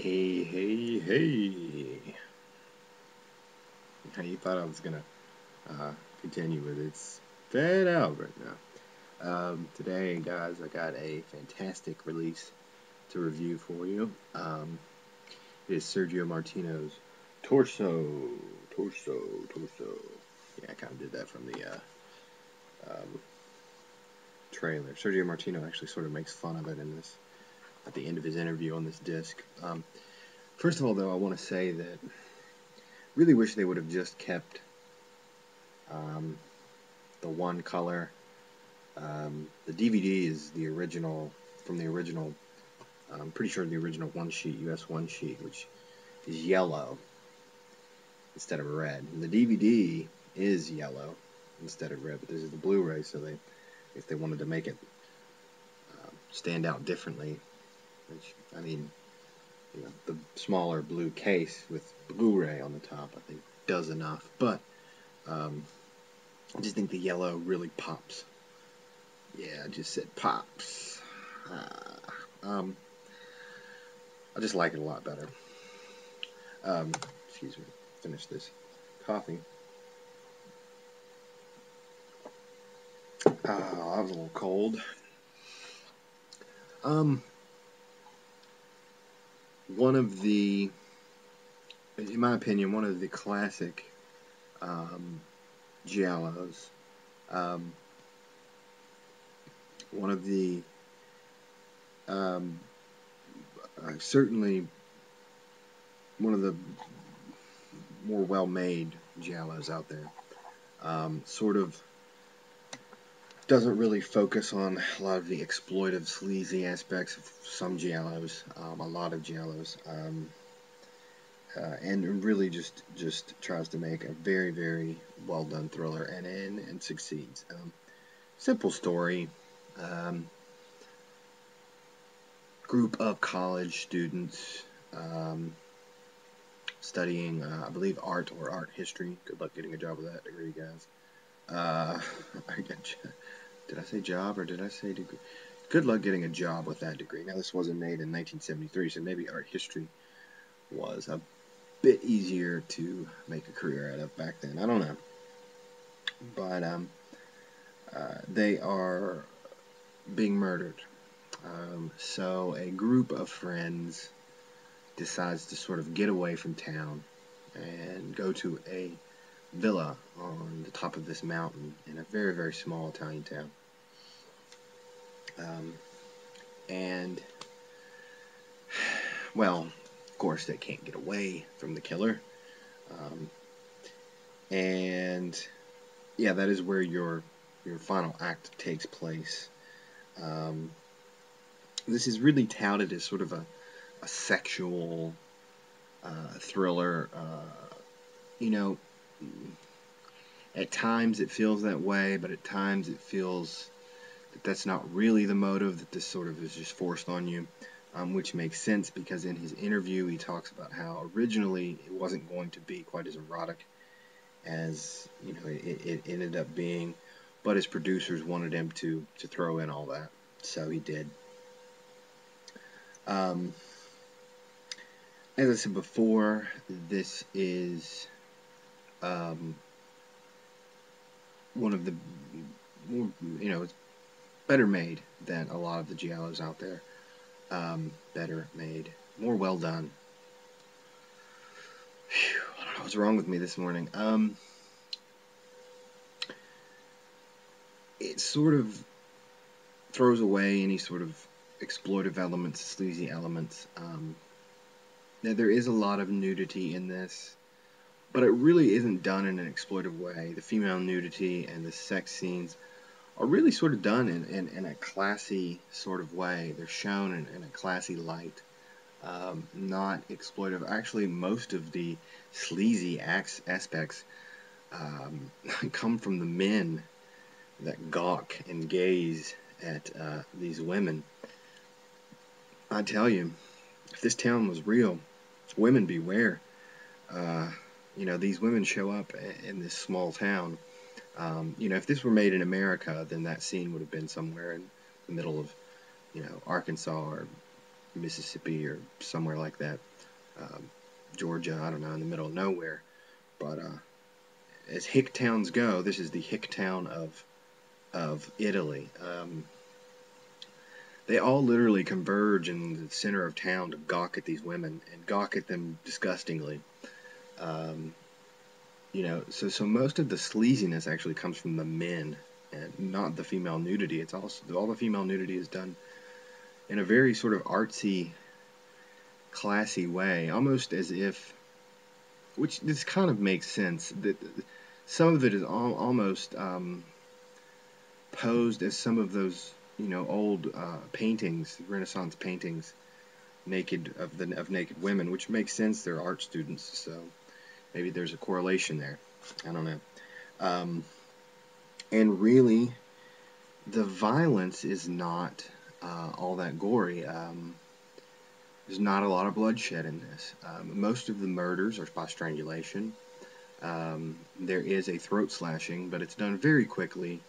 Hey. How you thought I was gonna continue with It's Fed Out right now. Today, guys, I got a fantastic release to review for you. It is Sergio Martino's Torso. Yeah, I kind of did that from the trailer. Sergio Martino actually sort of makes fun of it at the end of his interview on this disc. First of all, though, I want to say that really wish they would have just kept the one color. The DVD is the original, from the original, I'm pretty sure the original US one sheet, which is yellow instead of red. And the DVD is yellow instead of red, but this is the Blu-Ray, so if they wanted to make it stand out differently, which, I mean, the smaller blue case with Blu-Ray on the top, I think, does enough. But I just think the yellow really pops. Yeah, I just said pops. I just like it a lot better. Excuse me. Finish this coffee. I was a little cold. One of the, in my opinion, one of the classic Giallos. One of the certainly one of the more well-made Giallos out there. Sort of doesn't really focus on a lot of the exploitive, sleazy aspects of some Giallos, a lot of Giallos, and really just tries to make a very, very well-done thriller, and succeeds. Simple story. Group of college students studying, I believe, art or art history. Good luck getting a job with that degree, guys. Did I say job or did I say degree? Good luck getting a job with that degree. Now, this wasn't made in 1973, so maybe art history was a bit easier to make a career out of back then. I don't know. But they are being murdered. So a group of friends decides to sort of get away from town and go to a villa on the top of this mountain in a very, very small Italian town. And, well, of course, they can't get away from the killer. And, yeah, that is where your final act takes place. This is really touted as sort of a sexual thriller. At times it feels that way, but at times it feels that that's not really the motive, that this sort of is just forced on you, which makes sense because in his interview he talks about how originally it wasn't going to be quite as erotic as it ended up being, but his producers wanted him to throw in all that, so he did. As I said before, this is one of the more, it's better made than a lot of the Giallos out there. Better made, more well done. Whew, I don't know what's wrong with me this morning. It sort of throws away any sort of exploitive elements, sleazy elements. Now, there is a lot of nudity in this, but it really isn't done in an exploitive way. The female nudity and the sex scenes are really sort of done in a classy sort of way. They're shown in a classy light, not exploitive. Actually, most of the sleazy aspects come from the men that gawk and gaze at these women. I tell you, if this town was real, women beware. These women show up in this small town. If this were made in America, then that scene would have been somewhere in the middle of, Arkansas or Mississippi or somewhere like that. Georgia, I don't know, in the middle of nowhere. But as hick towns go, this is the hick town of Italy. They all literally converge in the center of town to gawk at these women and gawk at them disgustingly. Um, so most of the sleaziness actually comes from the men and not the female nudity. It's also all the female nudity is done in a very sort of artsy, classy way, almost as if, which this kind of makes sense, that some of it is almost posed as some of those old paintings, Renaissance paintings, of naked women, which makes sense. They're art students, so maybe there's a correlation there. I don't know. And really, the violence is not all that gory. There's not a lot of bloodshed in this. Most of the murders are by strangulation. There is a throat slashing, but it's done very quickly,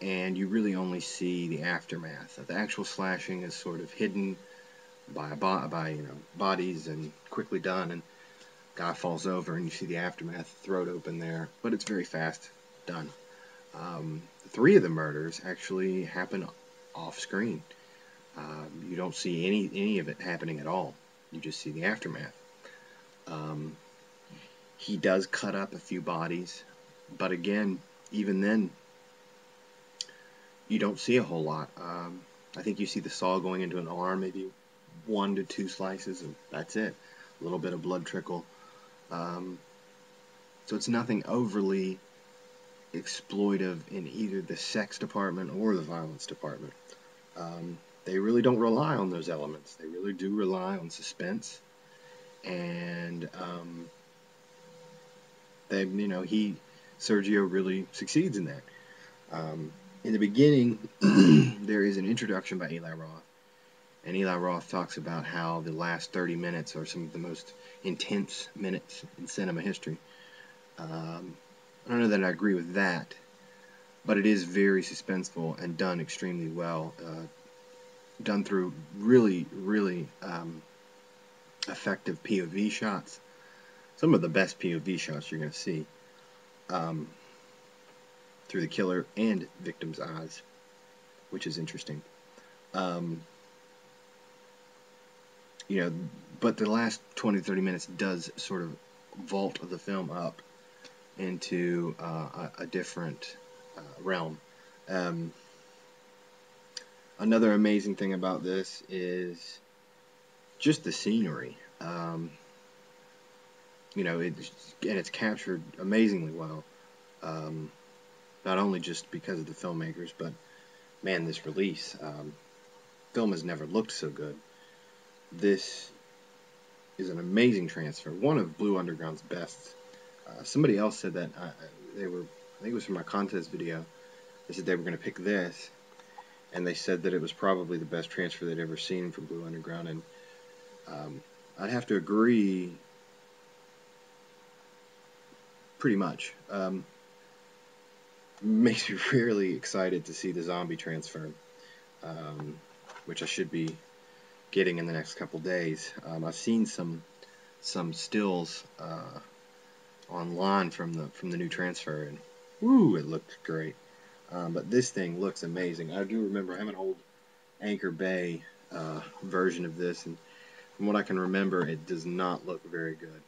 and you really only see the aftermath. The actual slashing is sort of hidden by bodies and quickly done, and guy falls over, and you see the aftermath, throat open there, but it's very fast done. 3 of the murders actually happen off screen. You don't see any of it happening at all. You just see the aftermath. He does cut up a few bodies, but again, even then, you don't see a whole lot. I think you see the saw going into an arm, maybe 1 to 2 slices, and that's it. A little bit of blood trickle. So it's nothing overly exploitive in either the sex department or the violence department. They really don't rely on those elements. They really do rely on suspense, and Sergio really succeeds in that. In the beginning, there is an introduction by Eli Roth, and Eli Roth talks about how the last 30 minutes are some of the most intense minutes in cinema history. I don't know that I agree with that, but it is very suspenseful and done extremely well. Done through really, really effective POV shots. Some of the best POV shots you're going to see through the killer and victim's eyes, which is interesting. But the last 20-30 minutes does sort of vault the film up into a different realm. Another amazing thing about this is just the scenery. It's captured amazingly well. Not only just because of the filmmakers, but man, this release. Film has never looked so good. This is an amazing transfer. One of Blue Underground's best. Somebody else said that I think it was from my contest video. They said they were going to pick this, and they said that it was probably the best transfer they'd ever seen from Blue Underground, and I'd have to agree pretty much. Makes me really excited to see the zombie transfer, which I should be getting in the next couple days. I've seen some stills online from the new transfer, and woo, it looked great. But this thing looks amazing. I do remember I have an old Anchor Bay version of this, and from what I can remember, it does not look very good.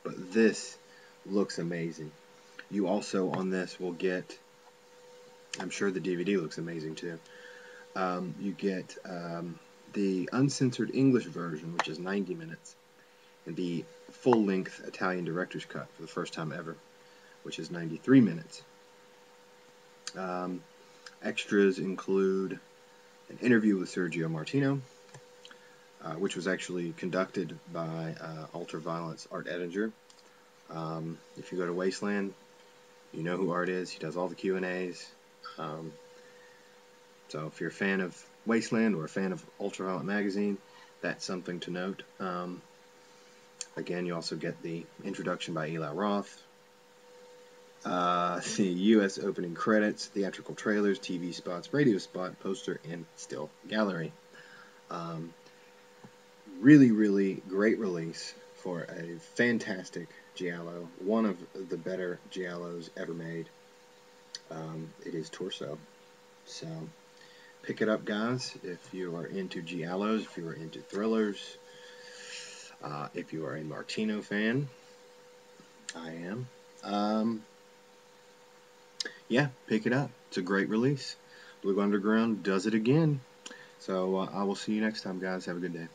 But this looks amazing. You also on this will get, I'm sure the DVD looks amazing too. You get the uncensored English version, which is 90 minutes, and the full-length Italian director's cut for the first time ever, which is 93 minutes. Extras include an interview with Sergio Martino, which was actually conducted by Ultraviolence Art Edinger. If you go to Wasteland, you know who Art is. He does all the Q&As. So if you're a fan of Wasteland or a fan of Ultraviolet Magazine, that's something to note. Again, you also get the introduction by Eli Roth, the U.S. opening credits, theatrical trailers, TV spots, radio spot, poster, and still gallery. really, really great release for a fantastic Giallo. One of the better Giallos ever made. It is Torso. So pick it up, guys, if you are into Giallos, if you are into thrillers, if you are a Martino fan. I am. Yeah, pick it up. It's a great release. Blue Underground does it again. So I will see you next time, guys. Have a good day.